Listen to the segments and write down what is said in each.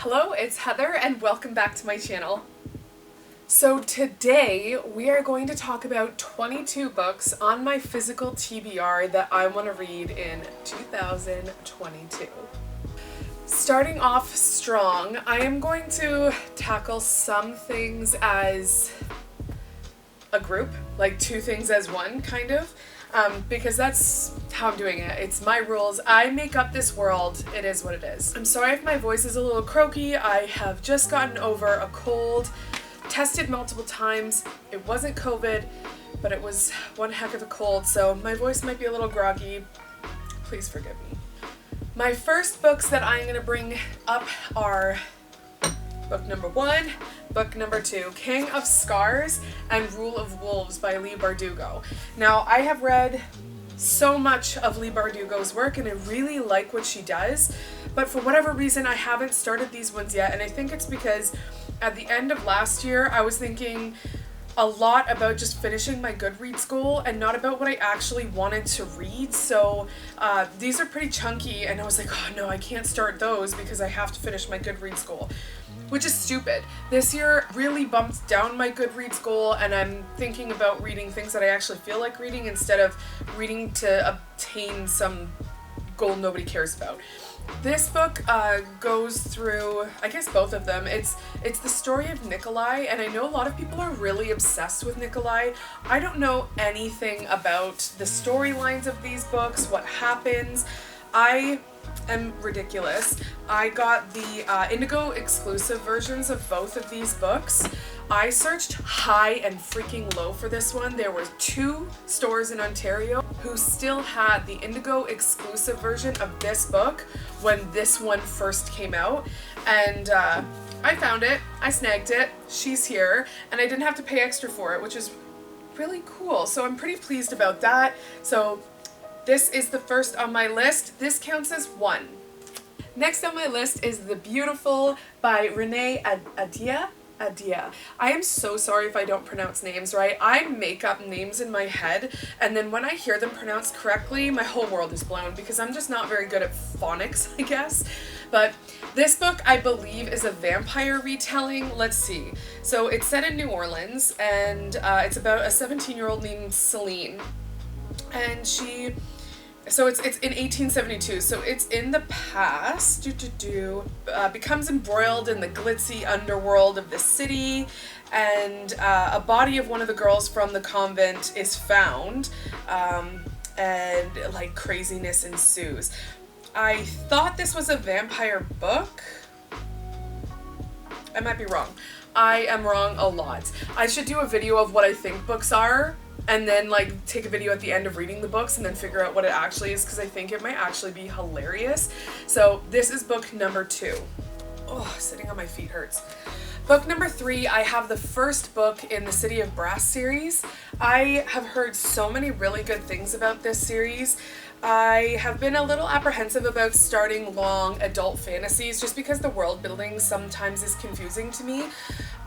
Hello, it's Heather and welcome back to my channel. So today we are going to talk about 22 books on my physical TBR that I want to read in 2022. Starting off strong, I am going to tackle some things as a group, like two things as one, kind of. Because that's how I'm doing it. It's my rules. I make up this world. It is what it is. I'm sorry if my voice is a little croaky. I have just gotten over a cold, tested multiple times. It wasn't COVID, but it was one heck of a cold, so my voice might be a little groggy. Please forgive me. My first books that I'm going to bring up are book number 1, book number 2, King of Scars and Rule of Wolves by Leigh Bardugo. Now, I have read so much of Leigh Bardugo's work and I really like what she does, but for whatever reason I haven't started these ones yet, and I think it's because at the end of last year I was thinking a lot about just finishing my Goodreads goal and not about what I actually wanted to read. So these are pretty chunky and I was like, oh no, I can't start those because I have to finish my Goodreads goal, which is stupid. This year really bumped down my Goodreads goal and I'm thinking about reading things that I actually feel like reading instead of reading to obtain some goal nobody cares about. This book goes through, I guess, both of them. It's the story of Nikolai, and I know a lot of people are really obsessed with Nikolai. I don't know anything about the storylines of these books, what happens. I am ridiculous. I got the Indigo exclusive versions of both of these books. I searched high and freaking low for this one. There were 2 stores in Ontario who still had the Indigo exclusive version of this book when this one first came out, and I found it, I snagged it, she's here, and I didn't have to pay extra for it, which is really cool. So I'm pretty pleased about that. So this is the first on my list. This counts as 1. Next on my list is The Beautiful by Renee Adrienne. I am so sorry if I don't pronounce names right. I make up names in my head, and then when I hear them pronounced correctly, my whole world is blown because I'm just not very good at phonics, I guess. But this book, I believe, is a vampire retelling. Let's see. So it's set in New Orleans, and it's about a 17-year-old named Celine. And so it's in 1872, so it's in the past, becomes embroiled in the glitzy underworld of the city, and a body of one of the girls from the convent is found, and like craziness ensues. I thought this was a vampire book. I might be wrong. I am wrong a lot. I should do a video of what I think books are, and then like take a video at the end of reading the books and then figure out what it actually is, because I think it might actually be hilarious. So this is book number 2. Oh, sitting on my feet hurts. Book number 3, I have the first book in the City of Brass series. I have heard so many really good things about this series. I have been a little apprehensive about starting long adult fantasies just because the world building sometimes is confusing to me.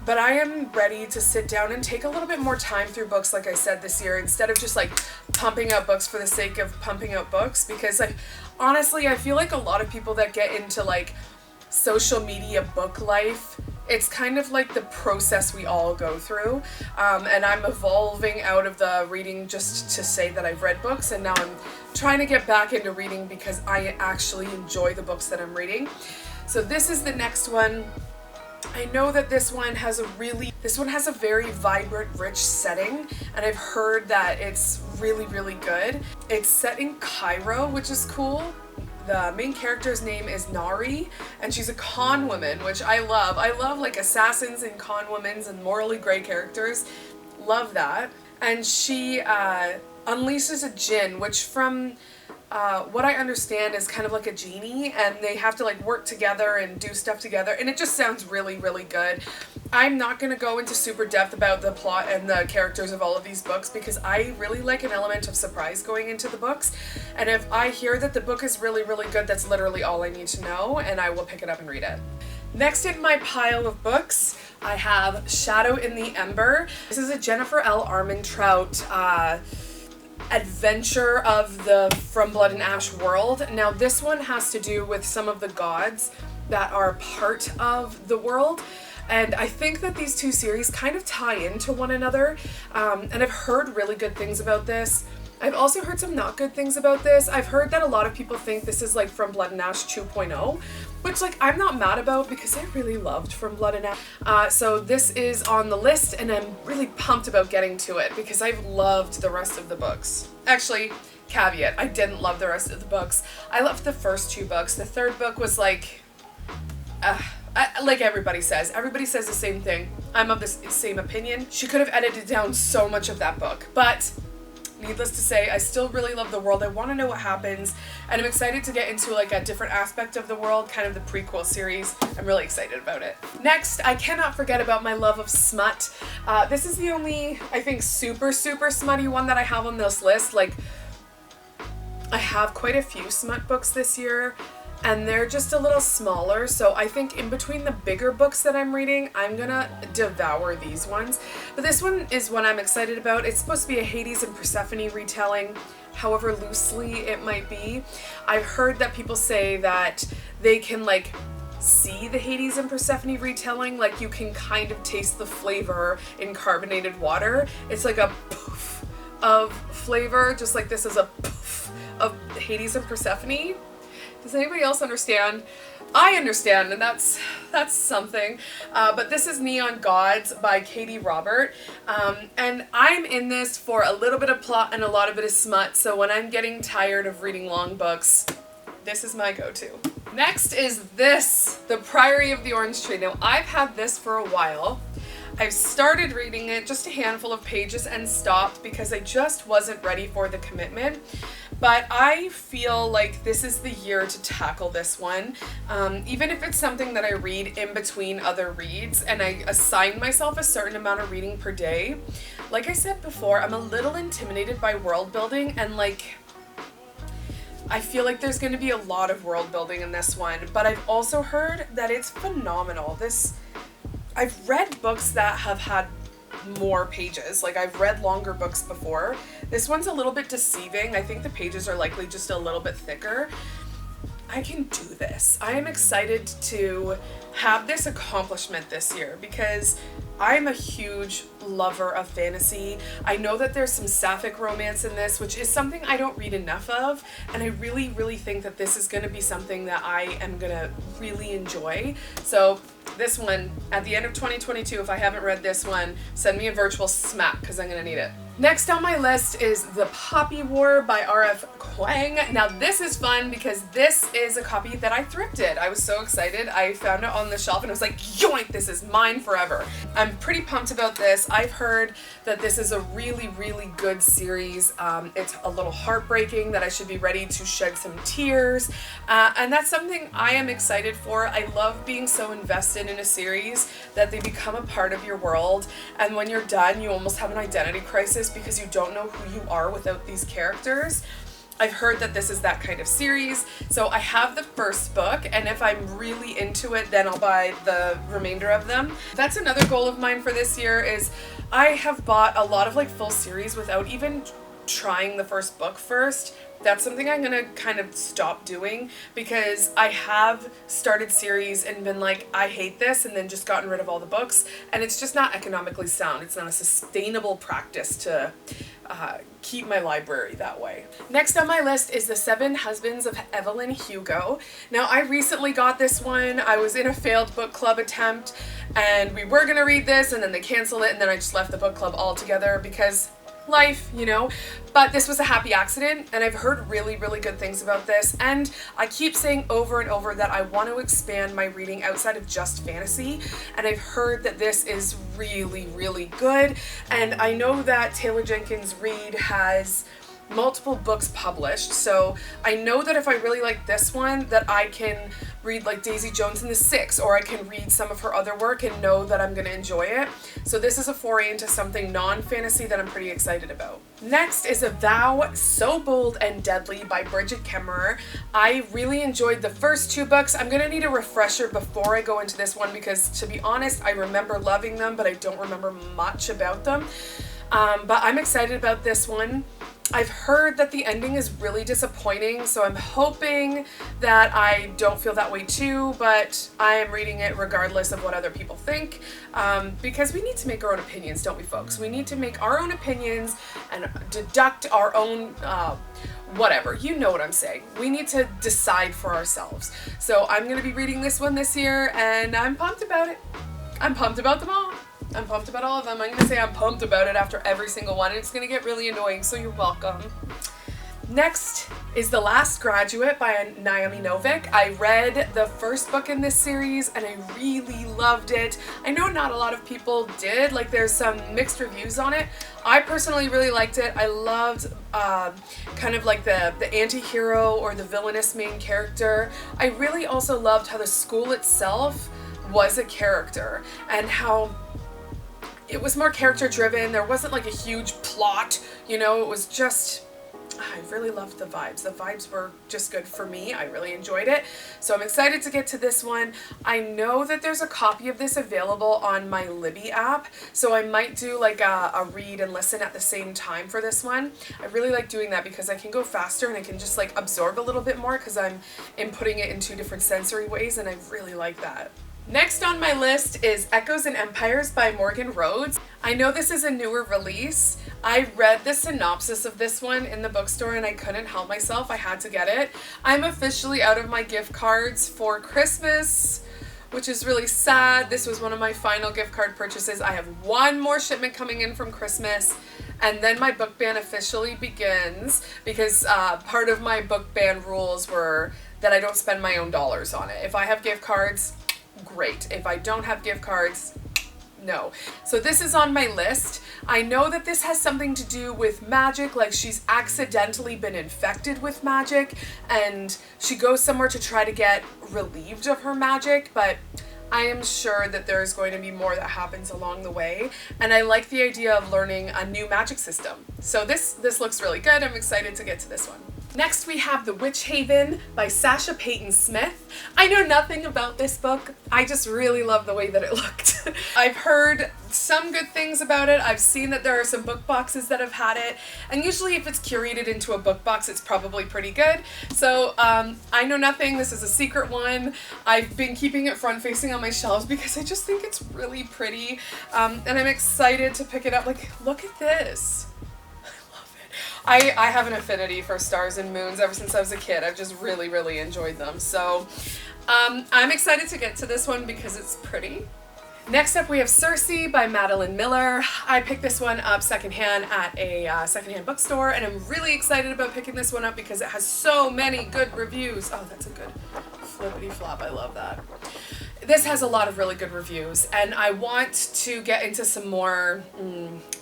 But I am ready to sit down and take a little bit more time through books, like I said, this year, instead of just like pumping out books for the sake of pumping out books, because like honestly I feel like a lot of people that get into like social media book life, it's kind of like the process we all go through, and I'm evolving out of the reading just to say that I've read books, and now I'm trying to get back into reading because I actually enjoy the books that I'm reading. So this is the next one. I know that this one has a very vibrant, rich setting, and I've heard that it's really, really good. It's set in Cairo, which is cool. The main character's name is Nari, and she's a con woman, which I love. I love like assassins and con women and morally gray characters. Love that. And she unleashes a djinn, which from what I understand is kind of like a genie, and they have to like work together and do stuff together, and it just sounds really, really good. I'm not going to go into super depth about the plot and the characters of all of these books because I really like an element of surprise going into the books, and if I hear that the book is really, really good, that's literally all I need to know, and I will pick it up and read it. Next in my pile of books, I have Shadow in the Ember. This is a Jennifer L. Armentrout adventure of the From Blood and Ash world. Now this one has to do with some of the gods that are part of the world. And I think that these two series kind of tie into one another. And I've heard really good things about this. I've also heard some not good things about this. I've heard that a lot of people think this is like From Blood and Ash 2.0, which like I'm not mad about because I really loved From Blood and Ash. So this is on the list and I'm really pumped about getting to it because I've loved the rest of the books. Actually, caveat, I didn't love the rest of the books. I loved the first two books. The third book was like everybody says the same thing. I'm of the same opinion. She could have edited down so much of that book, but needless to say, I still really love the world. I want to know what happens, and I'm excited to get into like a different aspect of the world, kind of the prequel series. I'm really excited about it. Next, I cannot forget about my love of smut. This is the only, I think, super smutty one that I have on this list. Like, I have quite a few smut books this year, and they're just a little smaller, so I think in between the bigger books that I'm reading, I'm gonna devour these ones. But this one is one I'm excited about. It's supposed to be a Hades and Persephone retelling, however loosely it might be. I've heard that people say that they can like see the Hades and Persephone retelling, like you can kind of taste the flavor in carbonated water. It's like a poof of flavor, just like this is a poof of Hades and Persephone. Does anybody else understand? I understand, and that's something. But this is Neon Gods by Katie Robert. And I'm in this for a little bit of plot and a lot of bit of smut, so when I'm getting tired of reading long books, this is my go-to. Next is this, The Priory of the Orange Tree. Now, I've had this for a while. I've started reading it, just a handful of pages, and stopped because I just wasn't ready for the commitment. But I feel like this is the year to tackle this one. Even if it's something that I read in between other reads and I assign myself a certain amount of reading per day. Like I said before, I'm a little intimidated by world building, and like I feel like there's going to be a lot of world building in this one, but I've also heard that it's phenomenal. I've read books that have had more pages. Like, I've read longer books before. This one's a little bit deceiving. I think the pages are likely just a little bit thicker. I can do this. I am excited to have this accomplishment this year because I'm a huge lover of fantasy. I know that there's some sapphic romance in this, which is something I don't read enough of, and I really think that this is going to be something that I am going to really enjoy. So this one, at the end of 2022, if I haven't read this one, send me a virtual smack because I'm going to need it. Next on my list is The Poppy War by R.F. Kuang. Now this is fun because this is a copy that I thrifted. I was so excited. I found it on the shelf and I was like, yoink, this is mine forever. I'm pretty pumped about this. I've heard that this is a really good series. It's a little heartbreaking, that I should be ready to shed some tears. And that's something I am excited for. I love being so invested in a series that they become a part of your world. And when you're done, you almost have an identity crisis because you don't know who you are without these characters. I've heard that this is that kind of series, so I have the first book, and if I'm really into it, then I'll buy the remainder of them. That's another goal of mine for this year, is I have bought a lot of like full series without even trying the first book first. That's something I'm gonna kind of stop doing because I have started series and been like, I hate this, and then just gotten rid of all the books, and it's just not economically sound. It's not a sustainable practice to keep my library that way. Next on my list is The Seven Husbands of Evelyn Hugo. Now, I recently got this one. I was in a failed book club attempt, and we were gonna read this, and then they canceled it, and then I just left the book club altogether because life, you know, but this was a happy accident, and I've heard really good things about this, and I keep saying over and over that I want to expand my reading outside of just fantasy, and I've heard that this is really good, and I know that Taylor Jenkins Reid has multiple books published, so I know that if I really like this one, that I can read like Daisy Jones and the Six, or I can read some of her other work and know that I'm gonna enjoy it. So this is a foray into something non-fantasy that I'm pretty excited about. Next is A Vow So Bold and Deadly by Bridget Kemmerer. I really enjoyed the first two books. I'm gonna need a refresher before I go into this one because, to be honest, I remember loving them, but I don't remember much about them. But I'm excited about this one. I've heard that the ending is really disappointing, so I'm hoping that I don't feel that way too, but I am reading it regardless of what other people think, because we need to make our own opinions, don't we, folks? We need to make our own opinions and deduct our own whatever. You know what I'm saying. We need to decide for ourselves. So I'm going to be reading this one this year, and I'm pumped about it. I'm pumped about them all. I'm pumped about all of them. I'm going to say I'm pumped about it after every single one, and it's going to get really annoying, so you're welcome. Next is The Last Graduate by Naomi Novik. I read the first book in this series, and I really loved it. I know not a lot of people did. Like, there's some mixed reviews on it. I personally really liked it. I loved kind of like the anti-hero or the villainous main character. I really also loved how the school itself was a character, and how it was more character driven. There wasn't like a huge plot, you know, it was just, I really loved the vibes. The vibes were just good for me. I really enjoyed it. So I'm excited to get to this one. I know that there's a copy of this available on my Libby app, so I might do like a read and listen at the same time for this one. I really like doing that because I can go faster and I can just like absorb a little bit more because I'm inputting it in two different sensory ways, and I really like that. Next on my list is Echoes and Empires by Morgan Rhodes. I know this is a newer release. I read the synopsis of this one in the bookstore and I couldn't help myself. I had to get it. I'm officially out of my gift cards for Christmas, which is really sad. This was one of my final gift card purchases. I have one more shipment coming in from Christmas, and then my book ban officially begins, because part of my book ban rules were that I don't spend my own dollars on it. If I have gift cards, great. If I don't have gift cards, no. So this is on my list. I know that this has something to do with magic, like she's accidentally been infected with magic and she goes somewhere to try to get relieved of her magic, but I am sure that there's going to be more that happens along the way, and I like the idea of learning a new magic system. So this looks really good. I'm excited to get to this one. Next we have The Witch Haven by Sasha Payton Smith. I know nothing about this book. I just really love the way that it looked. I've heard some good things about it. I've seen that there are some book boxes that have had it, and usually if it's curated into a book box, it's probably pretty good. So I know nothing. This is a secret one. I've been keeping it front facing on my shelves because I just think it's really pretty, and I'm excited to pick it up. Like, look at this. I have an affinity for stars and moons ever since I was a kid. I've just really, really enjoyed them. So I'm excited to get to this one because it's pretty. Next up we have Cersei by Madeline Miller. I picked this one up secondhand at a secondhand bookstore, and I'm really excited about picking this one up because it has so many good reviews. Oh, that's a good flippity flop. I love that. This has a lot of really good reviews, and I want to get into some more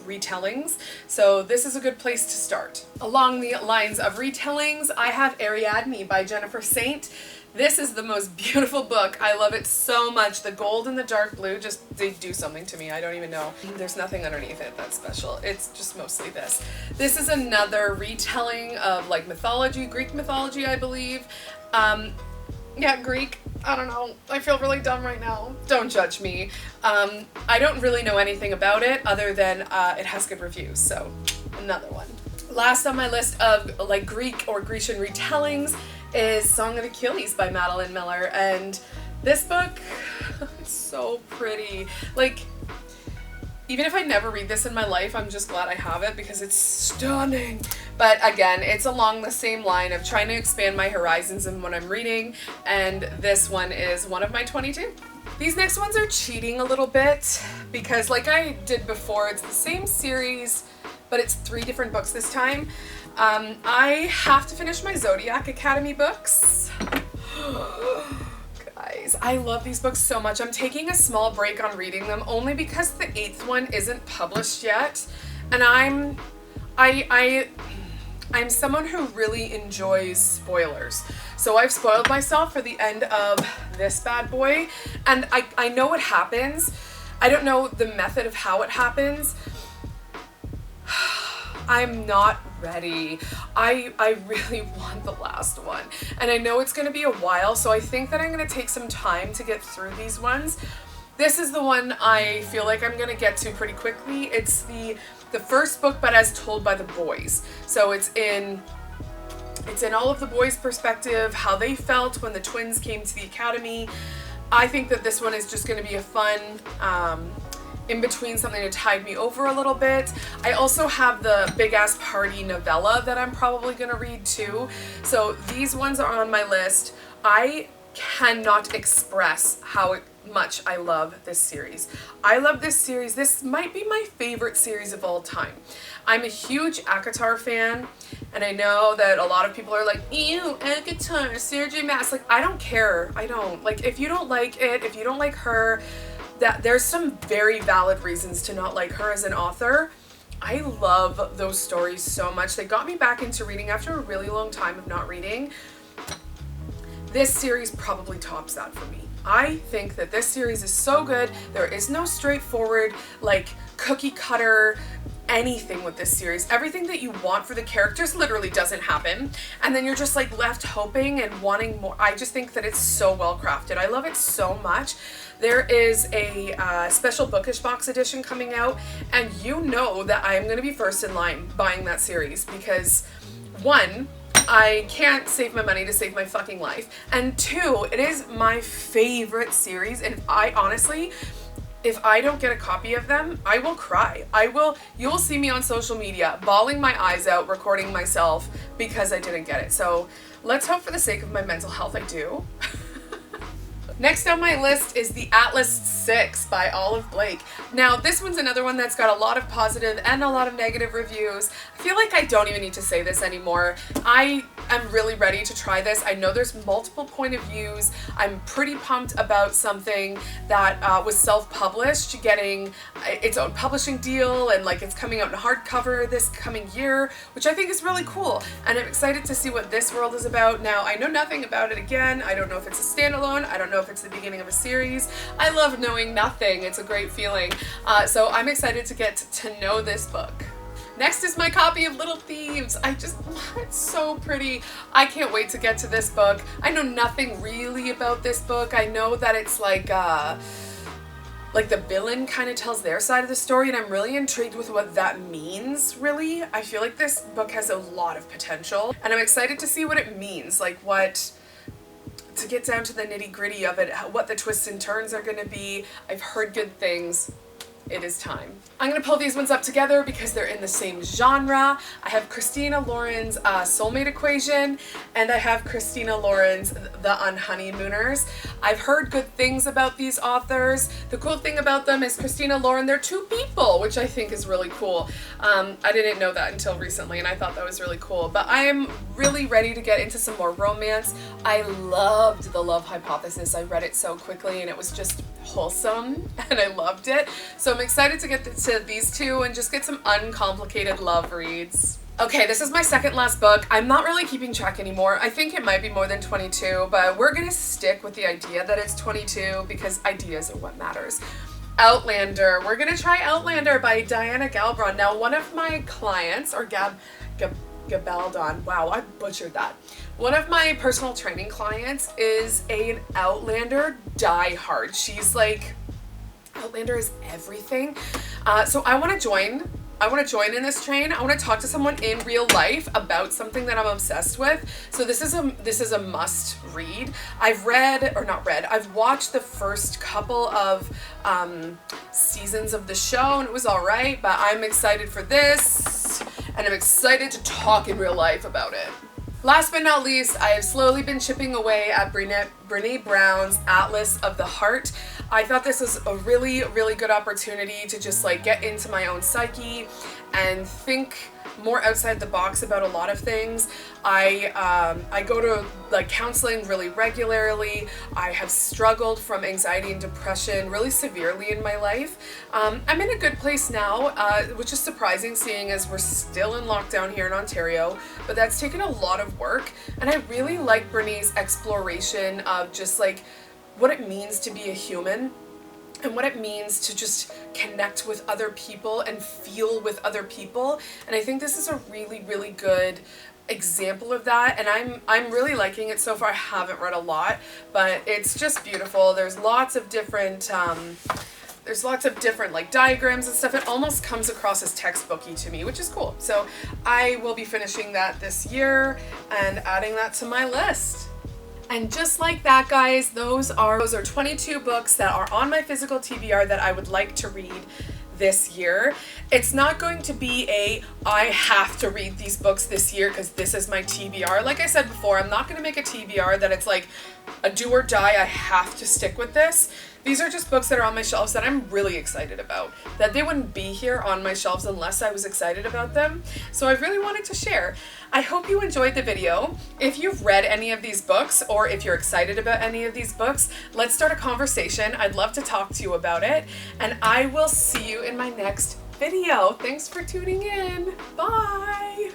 retellings, so this is a good place to start. Along the lines of retellings, I have Ariadne by Jennifer Saint. This is the most beautiful book. I love it so much. The gold and the dark blue they do something to me. I don't even know. There's nothing underneath it that's special. It's just mostly this. This is another retelling of like mythology, Greek mythology, I believe. Yeah, Greek. I don't know. I feel really dumb right now. Don't judge me. I don't really know anything about it other than it has good reviews, so another one. Last on my list of like Greek or Grecian retellings is Song of Achilles by Madeline Miller, and this book is so pretty. Like, even if I never read this in my life, I'm just glad I have it because it's stunning. But again, it's along the same line of trying to expand my horizons in what I'm reading, and this one is one of my 22. These next ones are cheating a little bit because, like I did before, it's the same series, but it's 3 different books this time. I have to finish my Zodiac Academy books. Guys, I love these books so much. I'm taking a small break on reading them only because the 8th one isn't published yet, and I'm someone who really enjoys spoilers. So I've spoiled myself for the end of this bad boy, and I know what happens. I don't know the method of how it happens. I'm not ready. I really want the last one, and I know it's going to be a while, so I think that I'm going to take some time to get through these ones. This is the one I feel like I'm gonna get to pretty quickly. It's the first book, but as told by the boys. So it's in all of the boys' perspective, how they felt when the twins came to the academy. I think that this one is just going to be a fun in between, something to tide me over a little bit. I also have the Big Ass Party novella that I'm probably going to read too. So these ones are on my list. I cannot express how much I love this series. I love this series. This might be my favorite series of all time. I'm a huge ACOTAR fan, and I know that a lot of people are like, ew, ACOTAR, Sarah J. Maas. Like, I don't care. I don't. Like, if you don't like it, if you don't like her, that there's some very valid reasons to not like her as an author. I love those stories so much. They got me back into reading after a really long time of not reading. This series probably tops that for me. I think that this series is so good. There is no straightforward, like, cookie cutter anything with this series. Everything that you want for the characters literally doesn't happen, and then you're just like left hoping and wanting more. I just think that it's so well crafted. I love it so much. There is a special bookish box edition coming out, and you know that I'm going to be first in line buying that series because, one, I can't save my money to save my fucking life, and two, it is my favorite series, and I honestly, if I don't get a copy of them, I will cry. You'll see me on social media bawling my eyes out, recording myself because I didn't get it. So let's hope for the sake of my mental health I do. Next on my list is The Atlas 6 by Olive Blake. Now, this one's another one that's got a lot of positive and a lot of negative reviews. I feel like I don't even need to say this anymore. I am really ready to try this. I know there's multiple point of views. I'm pretty pumped about something that was self-published, getting its own publishing deal, and like it's coming out in hardcover this coming year, which I think is really cool. And I'm excited to see what this world is about. Now, I know nothing about it again. I don't know if it's a standalone. I don't know if it's the beginning of a series. I love knowing nothing. It's a great feeling. So I'm excited to get to know this book. Next is my copy of Little Thieves. It's so pretty. I can't wait to get to this book. I know nothing really about this book. I know that it's like the villain kind of tells their side of the story, and I'm really intrigued with what that means, really. I feel like this book has a lot of potential, and I'm excited to see what it means, like to get down to the nitty-gritty of it, what the twists and turns are going to be. I've heard good things. It is time. I'm going to pull these ones up together because they're in the same genre. I have Christina Lauren's Soulmate Equation, and I have Christina Lauren's The Unhoneymooners. I've heard good things about these authors. The cool thing about them is Christina Lauren, they're two people, which I think is really cool. I didn't know that until recently, and I thought that was really cool. But I am really ready to get into some more romance. I loved The Love Hypothesis. I read it so quickly, and it was just wholesome, and I loved it. So I'm excited to get to these two and just get some uncomplicated love reads. Okay, this is my second last book. I'm not really keeping track anymore. I think it might be more than 22, but we're gonna stick with the idea that it's 22 because ideas are what matters. Outlander. We're gonna try Outlander by Diana Galbron. Now, one of my clients, or Gabaldon, wow, I butchered that. One of my personal training clients is an Outlander diehard. She's like, Outlander is everything. So I want to join. I want to join in this train. I want to talk to someone in real life about something that I'm obsessed with. So this is a must read. I've watched the first couple of seasons of the show, and it was all right, but I'm excited for this, and I'm excited to talk in real life about it. Last but not least, I have slowly been chipping away at Brené Brown's Atlas of the Heart. I thought this was a really, really good opportunity to just like get into my own psyche and think more outside the box about a lot of things. I go to like counseling really regularly. I have struggled from anxiety and depression really severely in my life. I'm in a good place now, which is surprising seeing as we're still in lockdown here in Ontario, but that's taken a lot of work, and I really like Brené's exploration of just like what it means to be a human and what it means to just connect with other people and feel with other people. And I think this is a really, really good example of that, and I'm really liking it so far. I haven't read a lot, but it's just beautiful. There's lots of different like diagrams and stuff. It almost comes across as textbooky to me, which is cool. So I will be finishing that this year and adding that to my list. And just like that, guys, those are 22 books that are on my physical TBR that I would like to read this year. It's not going to be I have to read these books this year because this is my TBR. Like I said before, I'm not going to make a TBR that it's like a do or die, I have to stick with this. These are just books that are on my shelves that I'm really excited about. That they wouldn't be here on my shelves unless I was excited about them. So I really wanted to share. I hope you enjoyed the video. If you've read any of these books or if you're excited about any of these books, let's start a conversation. I'd love to talk to you about it. And I will see you in my next video. Thanks for tuning in. Bye.